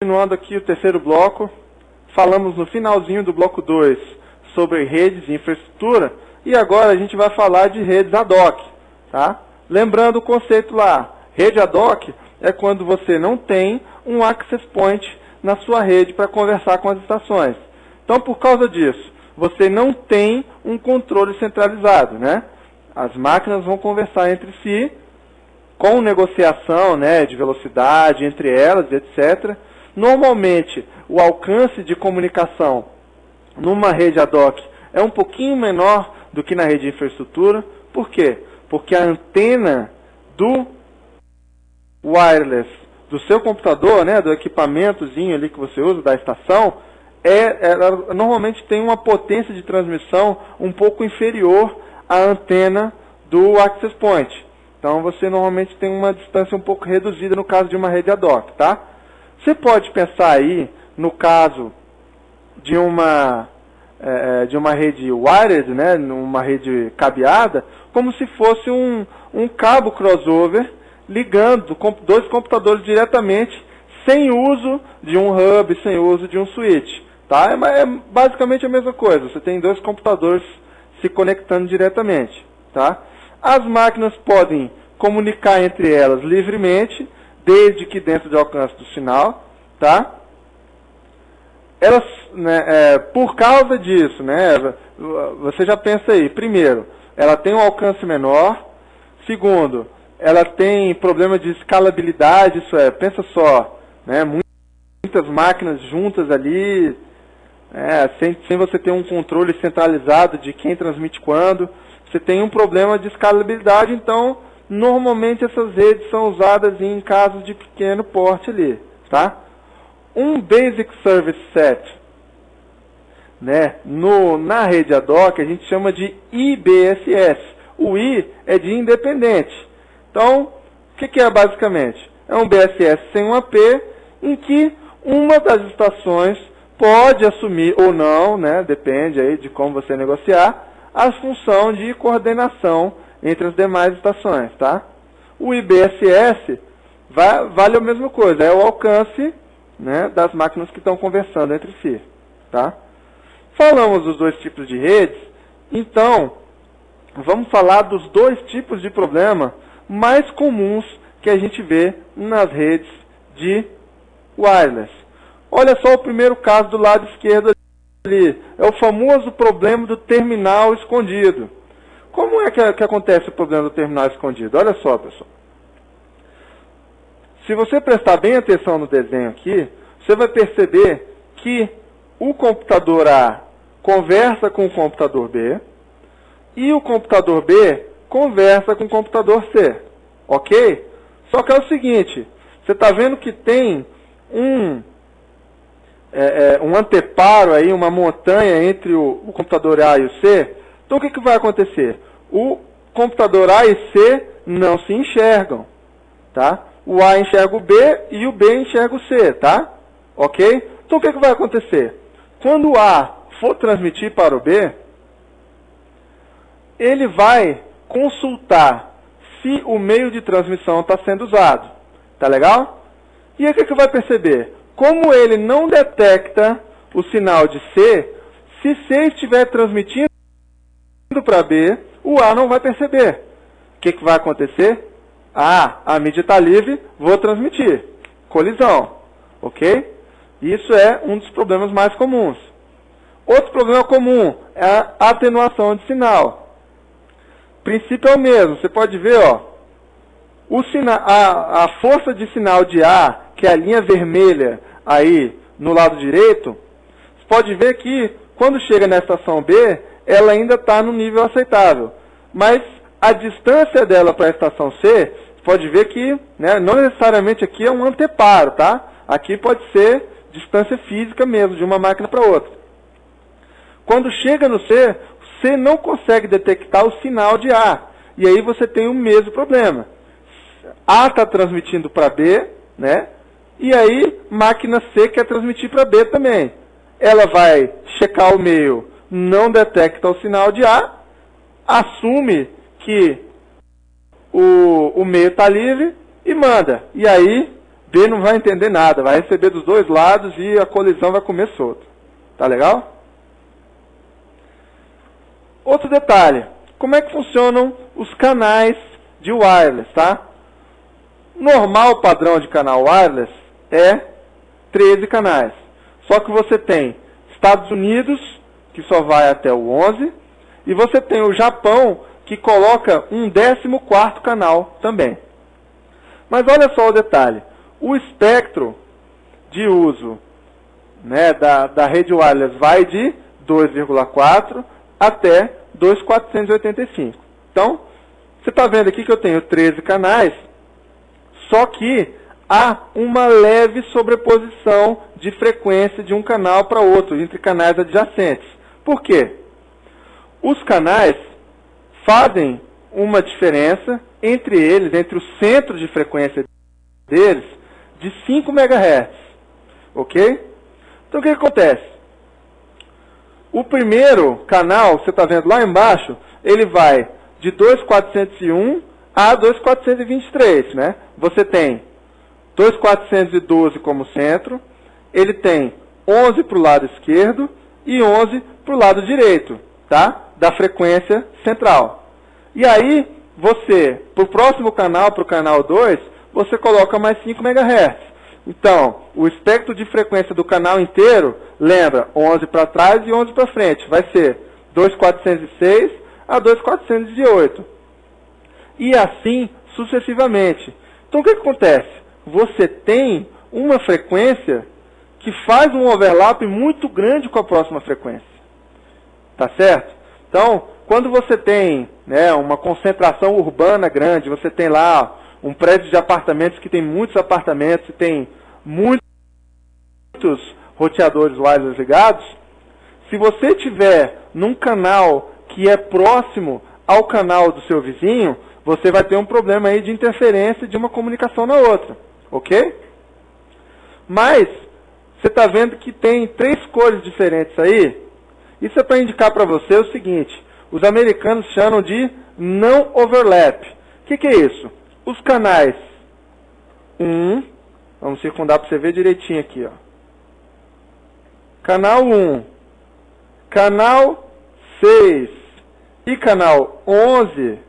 Continuando aqui o terceiro bloco, falamos no finalzinho do bloco 2 sobre redes e infraestrutura, e agora a gente vai falar de redes ad hoc, tá? Lembrando o conceito lá, rede ad hoc é quando você não tem um access point na sua rede para conversar com as estações. Então, por causa disso, você não tem um controle centralizado, né? As máquinas vão conversar entre si, com negociação, né, de velocidade entre elas, etc. Normalmente, o alcance de comunicação numa rede ad hoc é um pouquinho menor do que na rede de infraestrutura. Por quê? Porque a antena do wireless do seu computador, né, do equipamentozinho ali que você usa, da estação, ela normalmente tem uma potência de transmissão um pouco inferior à antena do access point. Então você normalmente tem uma distância um pouco reduzida no caso de uma rede ad hoc, tá? Você pode pensar aí, no caso de uma rede wireless, né, numa rede cabeada, como se fosse um cabo crossover ligando dois computadores diretamente, sem uso de um hub, sem uso de um switch. Tá? É basicamente a mesma coisa, você tem dois computadores se conectando diretamente. Tá? As máquinas podem comunicar entre elas livremente, desde que dentro do alcance do sinal. Tá? Elas, né, por causa disso, né, você já pensa aí, primeiro, ela tem um alcance menor, segundo, ela tem problema de escalabilidade, isso é, pensa só, né, muitas máquinas juntas ali, sem você ter um controle centralizado de quem transmite quando, você tem um problema de escalabilidade, então, normalmente essas redes são usadas em casos de pequeno porte ali, tá? Um Basic Service Set, né, na rede ad hoc, a gente chama de IBSS. O I é de independente. Então, o que é basicamente? É um BSS sem um AP, em que uma das estações pode assumir ou não, né, depende aí de como você negociar, a função de coordenação entre as demais estações. Tá? O IBSS vale a mesma coisa, é o alcance, né, das máquinas que estão conversando entre si. Tá? Falamos dos dois tipos de redes, então vamos falar dos dois tipos de problema mais comuns que a gente vê nas redes de wireless. Olha só o primeiro caso do lado esquerdo ali, é o famoso problema do terminal escondido. Como é que acontece o problema do terminal escondido? Olha só, pessoal. Se você prestar bem atenção no desenho aqui, você vai perceber que o computador A conversa com o computador B e o computador B conversa com o computador C. Ok? Só que é o seguinte, você está vendo que tem um anteparo aí, uma montanha entre o computador A e o C. Então o que vai acontecer? O computador A e C não se enxergam. Tá? O A enxerga o B e o B enxerga o C, tá? Ok? Então o que vai acontecer? Quando o A for transmitir para o B, ele vai consultar se o meio de transmissão está sendo usado. Tá legal? E aí o que vai perceber? Como ele não detecta o sinal de C, se C estiver transmitindo para B, o A não vai perceber. O que vai acontecer? A mídia está livre, vou transmitir. Colisão. Ok? Isso é um dos problemas mais comuns. Outro problema comum é a atenuação de sinal. O princípio é o mesmo. Você pode ver, ó, a força de sinal de A, que é a linha vermelha aí no lado direito, você pode ver que quando chega na estação B, ela ainda está no nível aceitável. Mas a distância dela para a estação C, você pode ver que, né, não necessariamente aqui é um anteparo, tá? Aqui pode ser distância física mesmo, de uma máquina para outra. Quando chega no C, C não consegue detectar o sinal de A. E aí você tem o mesmo problema. A está transmitindo para B, né? E aí máquina C quer transmitir para B também. Ela vai checar o meio, não detecta o sinal de A, assume que o meio está livre e manda. E aí B não vai entender nada, vai receber dos dois lados e a colisão vai comer solto. Tá legal? Outro detalhe, como é que funcionam os canais de wireless, tá? Normal padrão de canal wireless é 13 canais. Só que você tem Estados Unidos, que só vai até o 11, e você tem o Japão, que coloca um 14º canal também. Mas olha só o detalhe, o espectro de uso, né, da rede wireless vai de 2,4 até 2.485. Então, você está vendo aqui que eu tenho 13 canais, só que há uma leve sobreposição de frequência de um canal para outro, entre canais adjacentes. Por quê? Os canais fazem uma diferença entre eles, entre o centro de frequência deles, de 5 MHz. Ok? Então o que acontece? O primeiro canal, você está vendo lá embaixo, ele vai de 2.401 a 2.423, né? Você tem 2.412 como centro, ele tem 11 para o lado esquerdo e 11 para o lado direito, tá? Da frequência central. E aí, você, para o próximo canal, para o canal 2, você coloca mais 5 MHz. Então, o espectro de frequência do canal inteiro, lembra, 11 para trás e 11 para frente, vai ser 2.406 a 2.408. E assim sucessivamente. Então, o que acontece? Você tem uma frequência que faz um overlap muito grande com a próxima frequência. Tá certo? Então, quando você tem, né, uma concentração urbana grande, você tem lá um prédio de apartamentos que tem muitos apartamentos e tem muitos roteadores wireless ligados, se você tiver num canal que é próximo ao canal do seu vizinho, você vai ter um problema aí de interferência de uma comunicação na outra, ok? Mas, você está vendo que tem 3 cores diferentes aí? Isso é para indicar para você o seguinte, os americanos chamam de não overlap. O que é isso? Os canais 1, vamos circundar para você ver direitinho aqui, ó. Canal 1, canal 6 e canal 11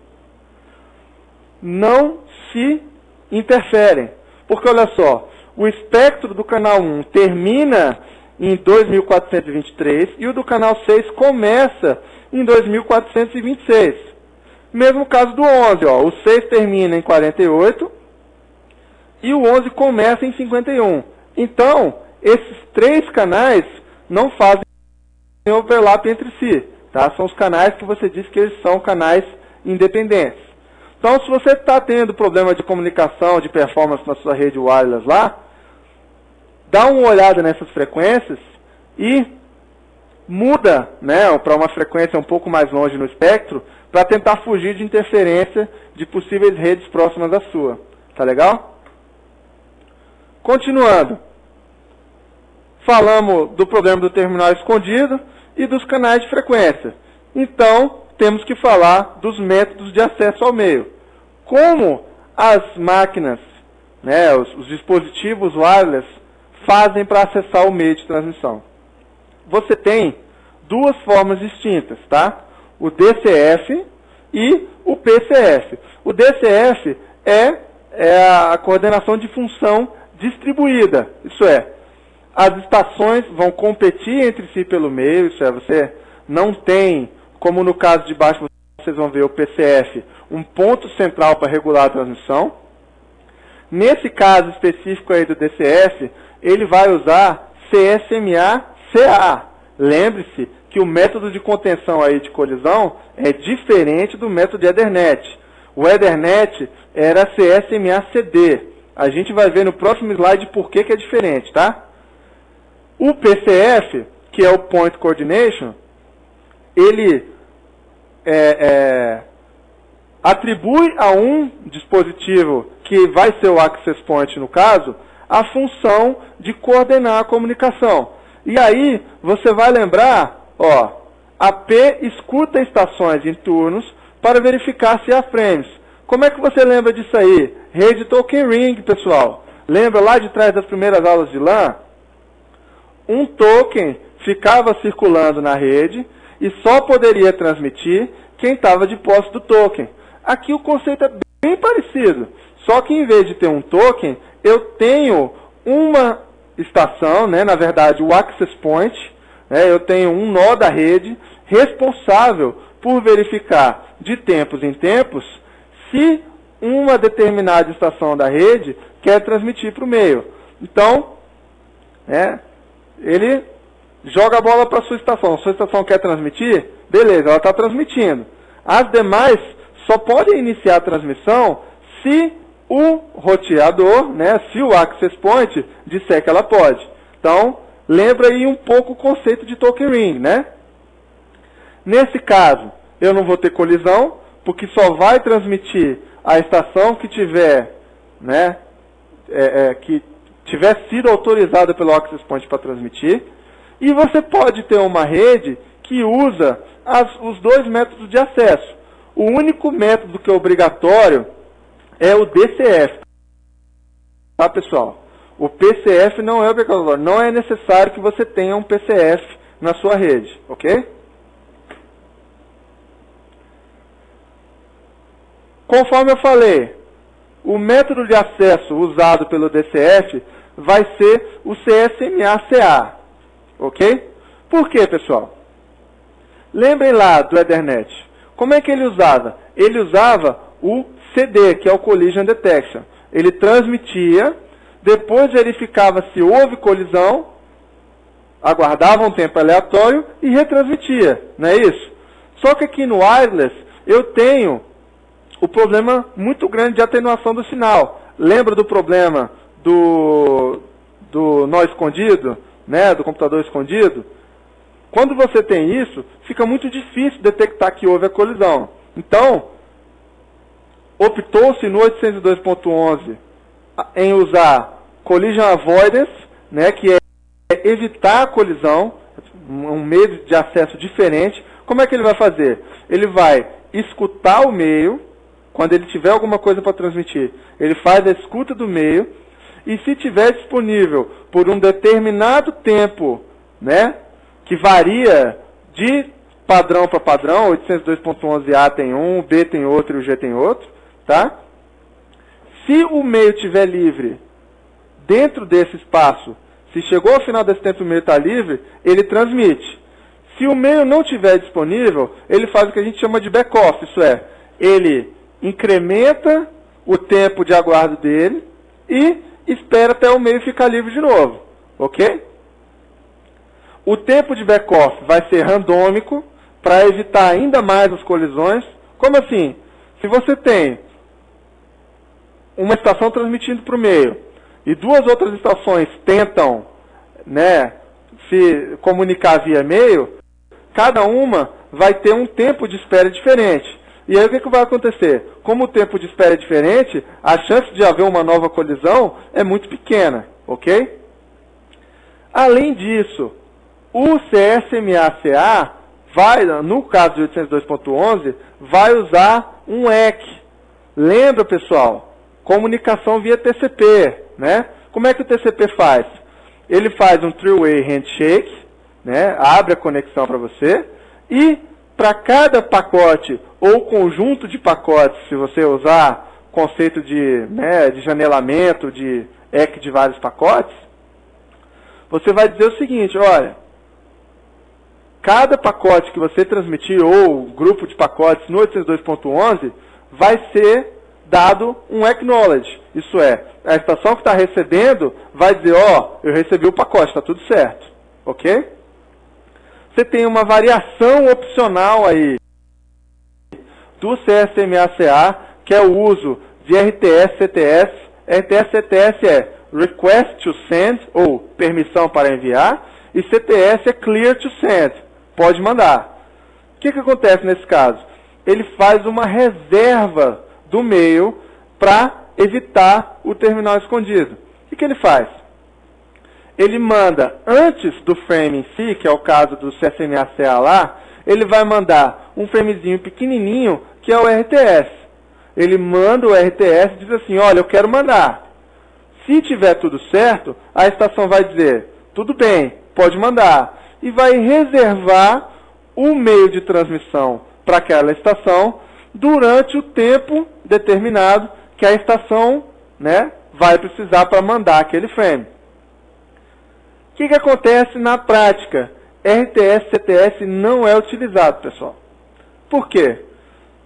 não se interferem. Porque olha só, o espectro do canal 1 termina em 2.423 e o do canal 6 começa em 2.426. Mesmo caso do 11, ó, o 6 termina em 48 e o 11 começa em 51. Então, esses 3 canais não fazem overlap entre si, tá? São os canais que você diz que eles são canais independentes. Então, se você está tendo problema de comunicação, de performance na sua rede wireless lá, dá uma olhada nessas frequências e muda, né, para uma frequência um pouco mais longe no espectro, para tentar fugir de interferência de possíveis redes próximas da sua. Tá legal? Continuando. Falamos do problema do terminal escondido e dos canais de frequência. Então, temos que falar dos métodos de acesso ao meio. Como as máquinas, né, os dispositivos wireless, fazem para acessar o meio de transmissão. Você tem 2 formas distintas, tá? O DCF e o PCF. O DCF é a coordenação de função distribuída. Isso é, as estações vão competir entre si pelo meio, isso é, você não tem, como no caso de baixo vocês vão ver o PCF, um ponto central para regular a transmissão. Nesse caso específico aí do DCF, ele vai usar CSMA-CA. Lembre-se que o método de contenção aí de colisão é diferente do método de Ethernet. O Ethernet era CSMA-CD. A gente vai ver no próximo slide por que é diferente, tá? O PCF, que é o Point Coordination, ele atribui a um dispositivo, que vai ser o Access Point no caso, a função de coordenar a comunicação. E aí, você vai lembrar, ó, a P escuta estações em turnos para verificar se há frames. Como é que você lembra disso aí? Rede Token Ring, pessoal. Lembra lá de trás das primeiras aulas de LAN? Um token ficava circulando na rede e só poderia transmitir quem estava de posse do token. Aqui o conceito é bem parecido, só que em vez de ter um token, eu tenho uma estação, né, na verdade o access point, né, eu tenho um nó da rede responsável por verificar de tempos em tempos se uma determinada estação da rede quer transmitir para o meio. Então, ele joga a bola para a sua estação quer transmitir? Beleza, ela está transmitindo. As demais só podem iniciar a transmissão se o roteador, né, se o access point disser que ela pode. Então, lembra aí um pouco o conceito de token ring, né? Nesse caso, eu não vou ter colisão, porque só vai transmitir a estação que tiver, né, que tiver sido autorizada pelo access point para transmitir. E você pode ter uma rede que usa os dois métodos de acesso. O único método que é obrigatório é o DCF. Tá, pessoal? O PCF não é obrigatório. Não é necessário que você tenha um PCF na sua rede. Ok? Conforme eu falei, o método de acesso usado pelo DCF vai ser o CSMA-CA. Ok? Por quê, pessoal? Lembrem lá do Ethernet. Como é que ele usava? Ele usava o CD, que é o Collision Detection. Ele transmitia, depois verificava se houve colisão, aguardava um tempo aleatório e retransmitia. Não é isso? Só que aqui no wireless eu tenho o problema muito grande de atenuação do sinal. Lembra do problema do nó escondido, né, do computador escondido? Quando você tem isso, fica muito difícil detectar que houve a colisão. Então, optou-se no 802.11 em usar Collision Avoidance, né, que é evitar a colisão, um meio de acesso diferente. Como é que ele vai fazer? Ele vai escutar o meio, quando ele tiver alguma coisa para transmitir, ele faz a escuta do meio, e se tiver disponível por um determinado tempo, né, que varia de padrão para padrão, 802.11a tem um, o B tem outro e o G tem outro, tá? Se o meio estiver livre dentro desse espaço, se chegou ao final desse tempo e o meio está livre, ele transmite. Se o meio não estiver disponível, ele faz o que a gente chama de back-off, isso é, ele incrementa o tempo de aguardo dele e espera até o meio ficar livre de novo, ok? O tempo de back-off vai ser randômico para evitar ainda mais as colisões. Como assim? Se você tem uma estação transmitindo para o meio e duas outras estações tentam, né, se comunicar via e-mail, cada uma vai ter um tempo de espera diferente. E aí o que vai acontecer? Como o tempo de espera é diferente, a chance de haver uma nova colisão é muito pequena, ok? Além disso, o CSMA-CA vai, no caso de 802.11, vai usar um EC. Lembra, pessoal? Comunicação via TCP, né? Como é que o TCP faz? Ele faz um three-way handshake, né? Abre a conexão para você, e para cada pacote ou conjunto de pacotes, se você usar conceito de janelamento, de EC de vários pacotes, você vai dizer o seguinte, olha, cada pacote que você transmitir, ou grupo de pacotes no 802.11, vai ser dado um acknowledge. Isso é, a estação que está recebendo vai dizer, ó, eu recebi o pacote, está tudo certo. Ok? Você tem uma variação opcional aí do CSMA-CA, que é o uso de RTS-CTS. RTS-CTS é Request to Send, ou permissão para enviar, e CTS é Clear to Send, pode mandar. O que acontece nesse caso? Ele faz uma reserva do e-mail para evitar o terminal escondido. O que ele faz? Ele manda, antes do frame em si, que é o caso do CSMA-CA lá, ele vai mandar um framezinho pequenininho, que é o RTS. Ele manda o RTS e diz assim, olha, eu quero mandar. Se tiver tudo certo, a estação vai dizer, tudo bem, pode mandar. E vai reservar o meio de transmissão para aquela estação durante o tempo determinado que a estação, né, vai precisar para mandar aquele frame. O que acontece na prática? RTS, CTS não é utilizado, pessoal. Por quê?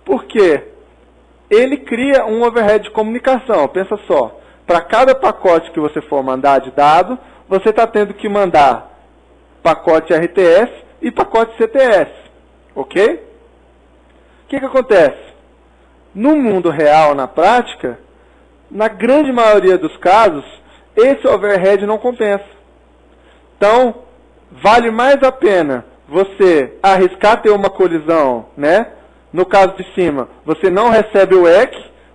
Porque ele cria um overhead de comunicação. Pensa só, para cada pacote que você for mandar de dado, você está tendo que mandar pacote RTS e pacote CTS. Ok? O que acontece? No mundo real, na prática, na grande maioria dos casos, esse overhead não compensa. Então, vale mais a pena você arriscar ter uma colisão, né? No caso de cima, você não recebe o EC.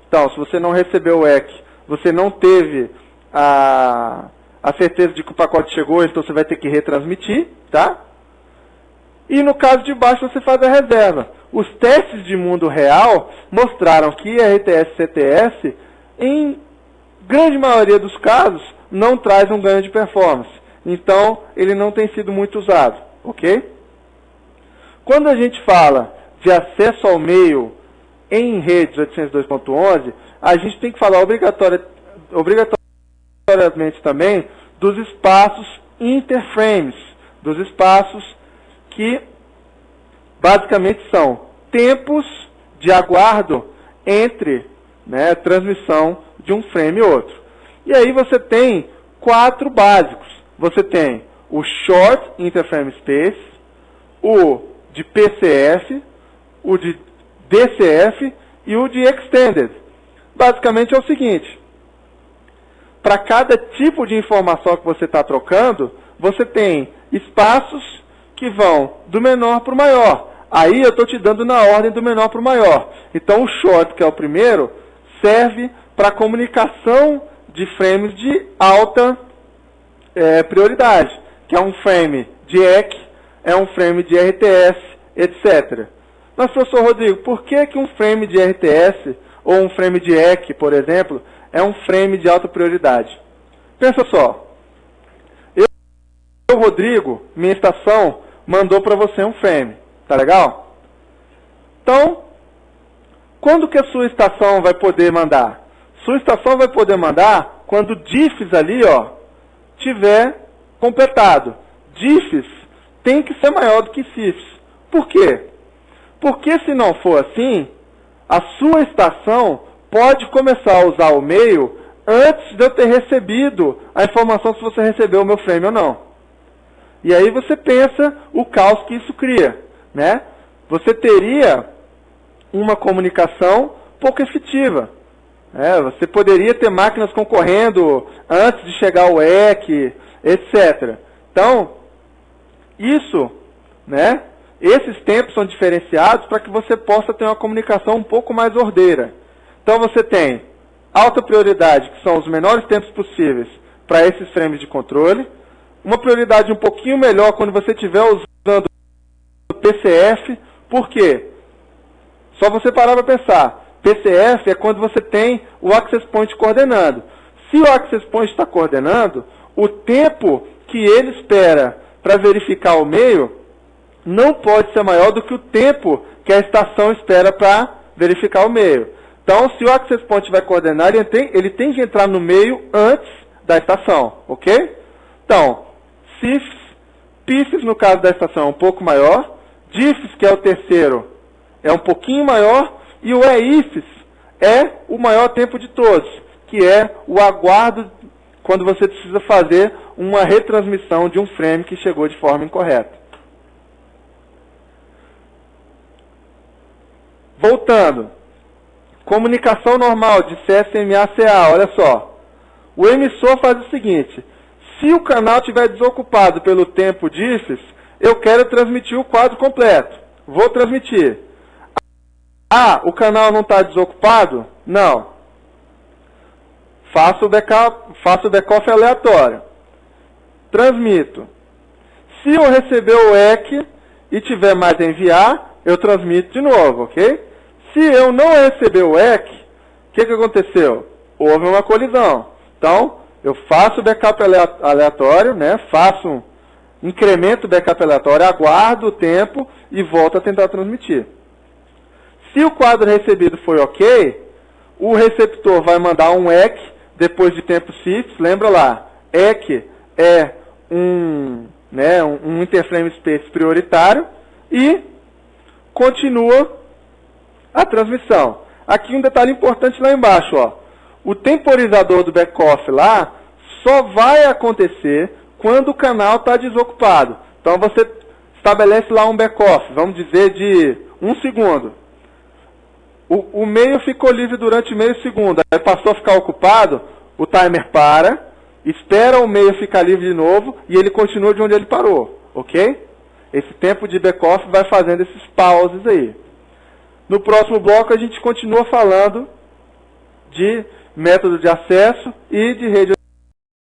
Então, se você não recebeu o EC, você não teve a certeza de que o pacote chegou, então você vai ter que retransmitir, tá? E no caso de baixo, você faz a reserva. Os testes de mundo real mostraram que RTS e CTS, em grande maioria dos casos, não traz um ganho de performance. Então, ele não tem sido muito usado, ok? Quando a gente fala de acesso ao meio em redes 802.11, a gente tem que falar obrigatoriamente também dos espaços interframes, dos espaços que basicamente são tempos de aguardo entre, né, transmissão de um frame e outro. E aí você tem 4 básicos. Você tem o Short Interframe Space, o de PCF, o de DCF e o de Extended. Basicamente é o seguinte, para cada tipo de informação que você está trocando, você tem espaços que vão do menor para o maior. Aí eu estou te dando na ordem do menor para o maior. Então o Short, que é o primeiro, serve para comunicação de frames de alta prioridade, que é um frame de EC, é um frame de RTS, etc. Mas, professor Rodrigo, por que um frame de RTS ou um frame de EC, por exemplo, é um frame de alta prioridade? Pensa só. Eu, Rodrigo, minha estação, mandou para você um frame. Tá legal? Então, quando que a sua estação vai poder mandar? Sua estação vai poder mandar quando o diffs ali, ó, tiver completado. Diffs tem que ser maior do que fifs. Por quê? Porque se não for assim, a sua estação pode começar a usar o meio antes de eu ter recebido a informação se você recebeu o meu frame ou não. E aí você pensa o caos que isso cria, né? Você teria uma comunicação pouco efetiva. Você poderia ter máquinas concorrendo antes de chegar o EC, etc. Então, isso, né? Esses tempos são diferenciados para que você possa ter uma comunicação um pouco mais ordeira. Então você tem alta prioridade, que são os menores tempos possíveis para esses frames de controle. Uma prioridade um pouquinho melhor quando você estiver usando o PCF. Por quê? Só você parar para pensar. PCF é quando você tem o Access Point coordenando. Se o Access Point está coordenando, o tempo que ele espera para verificar o meio não pode ser maior do que o tempo que a estação espera para verificar o meio. Então, se o Access Point vai coordenar, ele tem que entrar no meio antes da estação, ok? Então, CIFs, PIFs no caso da estação é um pouco maior, DIFs, que é o terceiro, é um pouquinho maior, e o EIFs é o maior tempo de todos, que é o aguardo quando você precisa fazer uma retransmissão de um frame que chegou de forma incorreta. Voltando, comunicação normal de CSMA-CA, olha só. O emissor faz o seguinte, se o canal estiver desocupado pelo tempo DIFs, eu quero transmitir o quadro completo. Vou transmitir. Ah, o canal não está desocupado? Não. Faço o back-off aleatório. Transmito. Se eu receber o EC e tiver mais a enviar, eu transmito de novo, ok? Se eu não receber o EC, o que aconteceu? Houve uma colisão. Então, Eu faço o backup aleatório, né? Incremento o backup aleatório, aguardo o tempo e volto a tentar transmitir. Se o quadro recebido foi ok, o receptor vai mandar um EQ depois de tempo SIFS. Lembra lá, EQ é um interframe space prioritário e continua a transmissão. Aqui um detalhe importante lá embaixo, ó. O temporizador do backoff lá só vai acontecer quando o canal está desocupado. Então você estabelece lá um backoff, vamos dizer de 1 segundo. O meio ficou livre durante meio segundo, aí passou a ficar ocupado, o timer para, espera o meio ficar livre de novo e ele continua de onde ele parou, ok? Esse tempo de backoff vai fazendo esses pauses aí. No próximo bloco a gente continua falando de método de acesso e de rede